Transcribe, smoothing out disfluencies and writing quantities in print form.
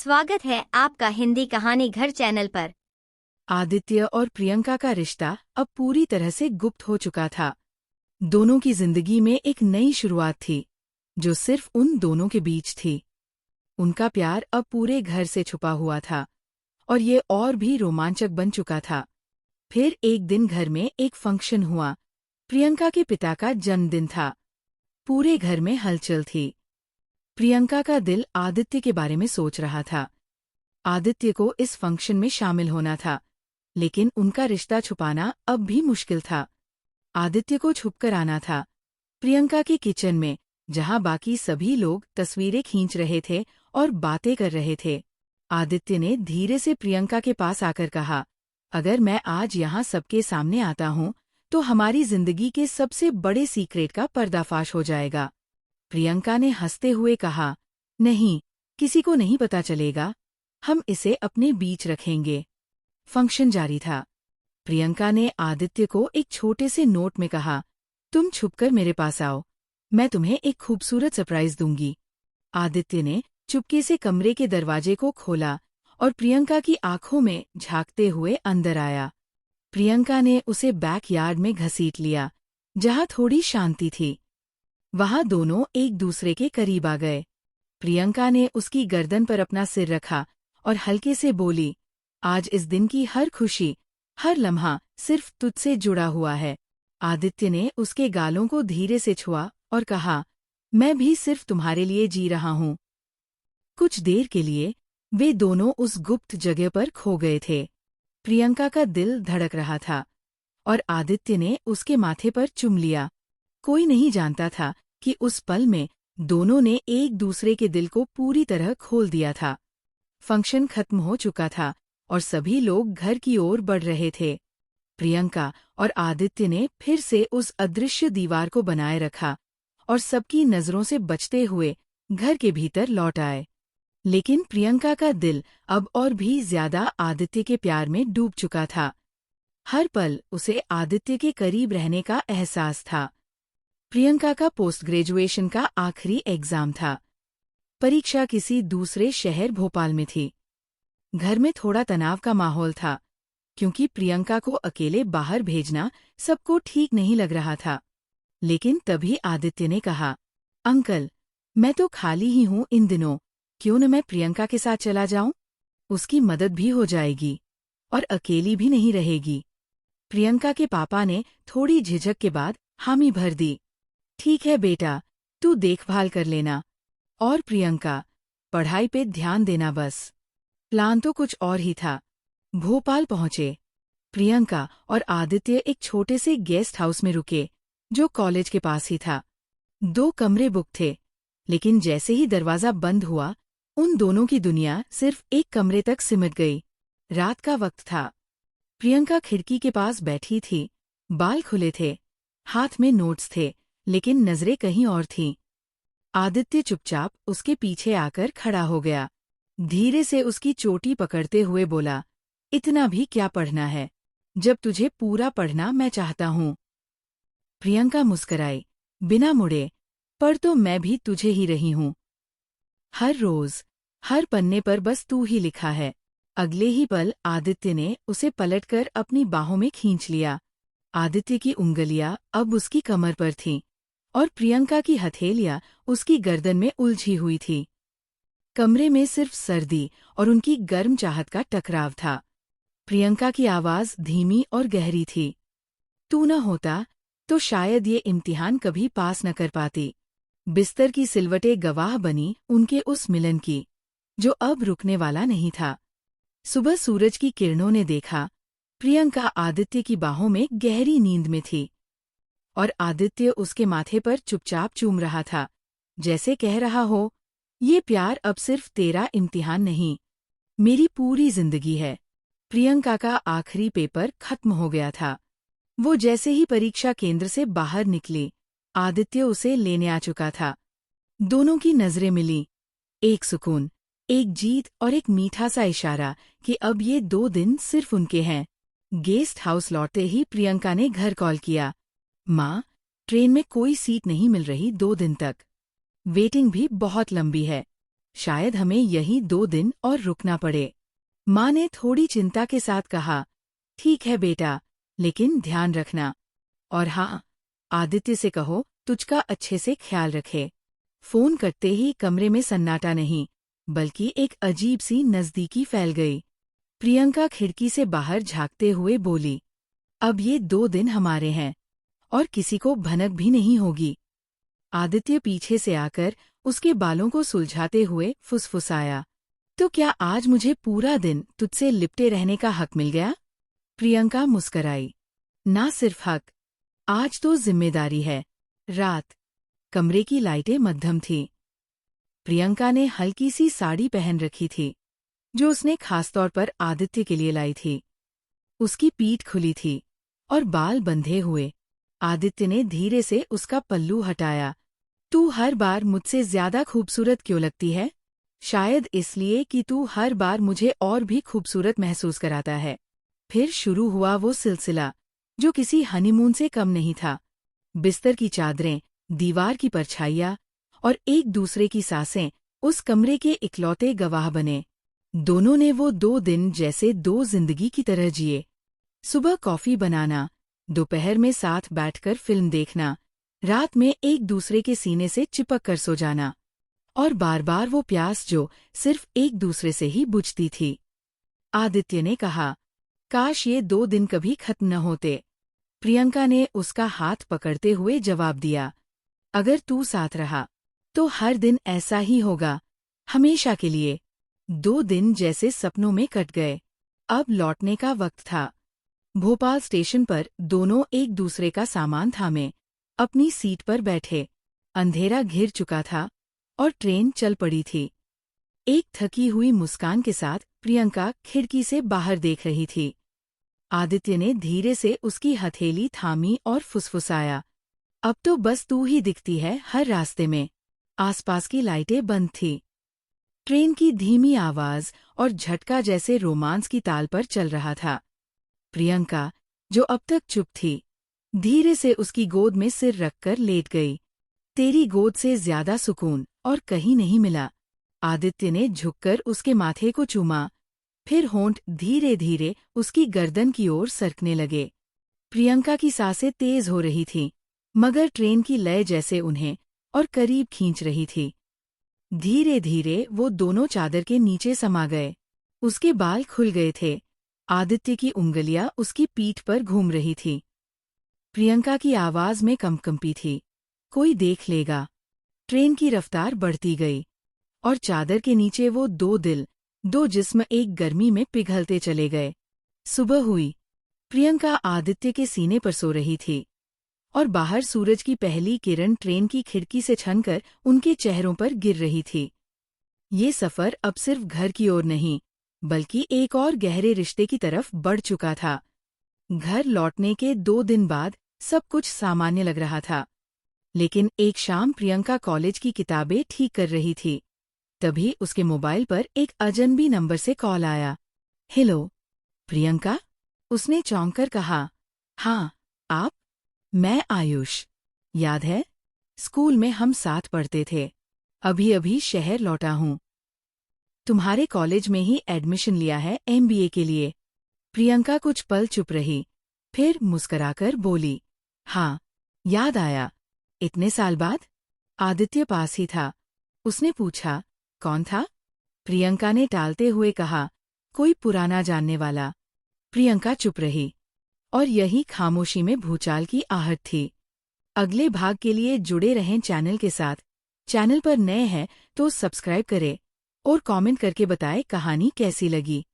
स्वागत है आपका हिंदी कहानी घर चैनल पर। आदित्य और प्रियंका का रिश्ता अब पूरी तरह से गुप्त हो चुका था। दोनों की जिंदगी में एक नई शुरुआत थी, जो सिर्फ उन दोनों के बीच थी। उनका प्यार अब पूरे घर से छुपा हुआ था और ये और भी रोमांचक बन चुका था। फिर एक दिन घर में एक फंक्शन हुआ। प्रियंका के पिता का जन्मदिन था। पूरे घर में हलचल थी। प्रियंका का दिल आदित्य के बारे में सोच रहा था। आदित्य को इस फंक्शन में शामिल होना था, लेकिन उनका रिश्ता छुपाना अब भी मुश्किल था। आदित्य को छुपकर आना था। प्रियंका के किचन में, जहां बाकी सभी लोग तस्वीरें खींच रहे थे और बातें कर रहे थे, आदित्य ने धीरे से प्रियंका के पास आकर कहा, अगर मैं आज यहाँ सबके सामने आता हूँ तो हमारी जिंदगी के सबसे बड़े सीक्रेट का पर्दाफाश हो जाएगा। प्रियंका ने हंसते हुए कहा, नहीं, किसी को नहीं पता चलेगा, हम इसे अपने बीच रखेंगे। फंक्शन जारी था। प्रियंका ने आदित्य को एक छोटे से नोट में कहा, तुम छुपकर मेरे पास आओ, मैं तुम्हें एक खूबसूरत सरप्राइज दूंगी। आदित्य ने चुपके से कमरे के दरवाजे को खोला और प्रियंका की आंखों में झांकते हुए अंदर आया। प्रियंका ने उसे बैकयार्ड में घसीट लिया, जहां थोड़ी शांति थी। वहां दोनों एक दूसरे के करीब आ गए। प्रियंका ने उसकी गर्दन पर अपना सिर रखा और हल्के से बोली, आज इस दिन की हर खुशी, हर लम्हा सिर्फ तुझसे जुड़ा हुआ है। आदित्य ने उसके गालों को धीरे से छुआ और कहा, मैं भी सिर्फ तुम्हारे लिए जी रहा हूँ। कुछ देर के लिए वे दोनों उस गुप्त जगह पर खो गए थे। प्रियंका का दिल धड़क रहा था और आदित्य ने उसके माथे पर चुम लिया। कोई नहीं जानता था कि उस पल में दोनों ने एक दूसरे के दिल को पूरी तरह खोल दिया था। फंक्शन खत्म हो चुका था और सभी लोग घर की ओर बढ़ रहे थे। प्रियंका और आदित्य ने फिर से उस अदृश्य दीवार को बनाए रखा और सबकी नजरों से बचते हुए घर के भीतर लौट आए। लेकिन प्रियंका का दिल अब और भी ज्यादा आदित्य के प्यार में डूब चुका था। हर पल उसे आदित्य के करीब रहने का एहसास था। प्रियंका का पोस्ट ग्रेजुएशन का आखिरी एग्जाम था। परीक्षा किसी दूसरे शहर भोपाल में थी। घर में थोड़ा तनाव का माहौल था, क्योंकि प्रियंका को अकेले बाहर भेजना सबको ठीक नहीं लग रहा था। लेकिन तभी आदित्य ने कहा, अंकल, मैं तो खाली ही हूँ इन दिनों, क्यों न मैं प्रियंका के साथ चला जाऊं? उसकी मदद भी हो जाएगी और अकेली भी नहीं रहेगी। प्रियंका के पापा ने थोड़ी झिझक के बाद हामी भर दी। ठीक है बेटा, तू देखभाल कर लेना। और प्रियंका, पढ़ाई पे ध्यान देना बस। प्लान तो कुछ और ही था। भोपाल पहुंचे। प्रियंका और आदित्य एक छोटे से गेस्ट हाउस में रुके, जो कॉलेज के पास ही था। 2 कमरे बुक थे, लेकिन जैसे ही दरवाजा बंद हुआ, उन दोनों की दुनिया सिर्फ एक कमरे तक सिमट गई। रात का वक्त था। प्रियंका खिड़की के पास बैठी थी। बाल खुले थे, हाथ में नोट्स थे, लेकिन नजरें कहीं और थीं। आदित्य चुपचाप उसके पीछे आकर खड़ा हो गया। धीरे से उसकी चोटी पकड़ते हुए बोला, इतना भी क्या पढ़ना है, जब तुझे पूरा पढ़ना मैं चाहता हूँ। प्रियंका मुस्कराई, बिना मुड़े, पर तो मैं भी तुझे ही रही हूँ। हर रोज, हर पन्ने पर बस तू ही लिखा है। अगले ही पल आदित्य ने उसे पलटकर अपनी बाहों में खींच लिया। आदित्य की उंगलियां अब उसकी कमर पर थीं और प्रियंका की हथेलियां उसकी गर्दन में उलझी हुई थी। कमरे में सिर्फ सर्दी और उनकी गर्म चाहत का टकराव था। प्रियंका की आवाज धीमी और गहरी थी, तू न होता तो शायद ये इम्तिहान कभी पास न कर पाती। बिस्तर की सिलवटें गवाह बनी उनके उस मिलन की, जो अब रुकने वाला नहीं था। सुबह सूरज की किरणों ने देखा, प्रियंका आदित्य की बाहों में गहरी नींद में थी और आदित्य उसके माथे पर चुपचाप चूम रहा था, जैसे कह रहा हो, ये प्यार अब सिर्फ तेरा इम्तिहान नहीं, मेरी पूरी जिंदगी है। प्रियंका का आखिरी पेपर खत्म हो गया था। वो जैसे ही परीक्षा केंद्र से बाहर निकली, आदित्य उसे लेने आ चुका था। दोनों की नजरें मिली। एक सुकून, एक जीत और एक मीठा सा इशारा कि अब ये 2 दिन सिर्फ उनके हैं। गेस्ट हाउस लौटते ही प्रियंका ने घर कॉल किया, माँ, ट्रेन में कोई सीट नहीं मिल रही 2 दिन तक। वेटिंग भी बहुत लंबी है। शायद हमें यही 2 दिन और रुकना पड़े। माँ ने थोड़ी चिंता के साथ कहा, ठीक है बेटा, लेकिन ध्यान रखना। और हाँ, आदित्य से कहो तुझका अच्छे से ख्याल रखे। फोन करते ही कमरे में सन्नाटा नहीं, बल्कि एक अजीब सी नज़दीकी फैल गई। प्रियंका खिड़की से बाहर झांकते हुए बोली, अब ये 2 दिन हमारे हैं और किसी को भनक भी नहीं होगी। आदित्य पीछे से आकर उसके बालों को सुलझाते हुए फुसफुसाया, तो क्या आज मुझे पूरा दिन तुझसे लिपटे रहने का हक मिल गया? प्रियंका मुस्कराई, ना सिर्फ हक, आज तो जिम्मेदारी है। रात, कमरे की लाइटें मध्यम थीं। प्रियंका ने हल्की सी साड़ी पहन रखी थी, जो उसने खासतौर पर आदित्य के लिए लाई थी। उसकी पीठ खुली थी और बाल बंधे हुए। आदित्य ने धीरे से उसका पल्लू हटाया। तू हर बार मुझसे ज्यादा खूबसूरत क्यों लगती है? शायद इसलिए कि तू हर बार मुझे और भी खूबसूरत महसूस कराता है। फिर शुरू हुआ वो सिलसिला, जो किसी हनीमून से कम नहीं था। बिस्तर की चादरें, दीवार की परछाइयाँ और एक दूसरे की सांसें उस कमरे के इकलौते गवाह बने। दोनों ने वो 2 दिन जैसे 2 जिंदगी की तरह जिए। सुबह कॉफी बनाना, दोपहर में साथ बैठकर फिल्म देखना, रात में एक दूसरे के सीने से चिपक कर सो जाना, और बार बार वो प्यास जो सिर्फ एक दूसरे से ही बुझती थी। आदित्य ने कहा, काश ये 2 दिन कभी खत्म न होते। प्रियंका ने उसका हाथ पकड़ते हुए जवाब दिया, अगर तू साथ रहा तो हर दिन ऐसा ही होगा, हमेशा के लिए। 2 दिन जैसे सपनों में कट गए। अब लौटने का वक्त था। भोपाल स्टेशन पर दोनों एक दूसरे का सामान थामे अपनी सीट पर बैठे। अंधेरा घिर चुका था और ट्रेन चल पड़ी थी। एक थकी हुई मुस्कान के साथ प्रियंका खिड़की से बाहर देख रही थी। आदित्य ने धीरे से उसकी हथेली थामी और फुसफुसाया, अब तो बस तू ही दिखती है हर रास्ते में। आसपास की लाइटें बंद थी। ट्रेन की धीमी आवाज और झटका जैसे रोमांस की ताल पर चल रहा था। प्रियंका, जो अब तक चुप थी, धीरे से उसकी गोद में सिर रखकर लेट गई। तेरी गोद से ज्यादा सुकून और कहीं नहीं मिला। आदित्य ने झुककर उसके माथे को चूमा, फिर होंठ धीरे धीरे उसकी गर्दन की ओर सरकने लगे। प्रियंका की सांसें तेज हो रही थीं, मगर ट्रेन की लय जैसे उन्हें और करीब खींच रही थी। धीरे धीरे वो दोनों चादर के नीचे समा गए। उसके बाल खुल गए थे। आदित्य की उंगलियां उसकी पीठ पर घूम रही थी। प्रियंका की आवाज में कंपकंपी थी, कोई देख लेगा। ट्रेन की रफ्तार बढ़ती गई और चादर के नीचे वो 2 दिल, 2 जिस्म एक गर्मी में पिघलते चले गए। सुबह हुई। प्रियंका आदित्य के सीने पर सो रही थी और बाहर सूरज की पहली किरण ट्रेन की खिड़की से छनकर उनके चेहरों पर गिर रही थी। ये सफर अब सिर्फ घर की ओर नहीं, बल्कि एक और गहरे रिश्ते की तरफ बढ़ चुका था। घर लौटने के 2 दिन बाद सब कुछ सामान्य लग रहा था, लेकिन एक शाम प्रियंका कॉलेज की किताबें ठीक कर रही थी। तभी उसके मोबाइल पर एक अजनबी नंबर से कॉल आया। हेलो, प्रियंका? उसने चौंककर कहा। हाँ, आप? मैं आयुष। याद है? स्कूल में हम साथ पढ़ते थे। अभी अभी शहर लौटा हूँ। तुम्हारे कॉलेज में ही एडमिशन लिया है MBA के लिए। प्रियंका कुछ पल चुप रही, फिर मुस्कराकर बोली, हाँ, याद आया। इतने साल बाद? आदित्य पास ही था। उसने पूछा, कौन था? प्रियंका ने टालते हुए कहा, कोई पुराना जानने वाला। प्रियंका चुप रही, और यही खामोशी में भूचाल की आहट थी। अगले भाग के लिए जुड़े रहें चैनल के साथ। चैनल पर नए हैं तो सब्सक्राइब करें और कमेंट करके बताएं कहानी कैसी लगी।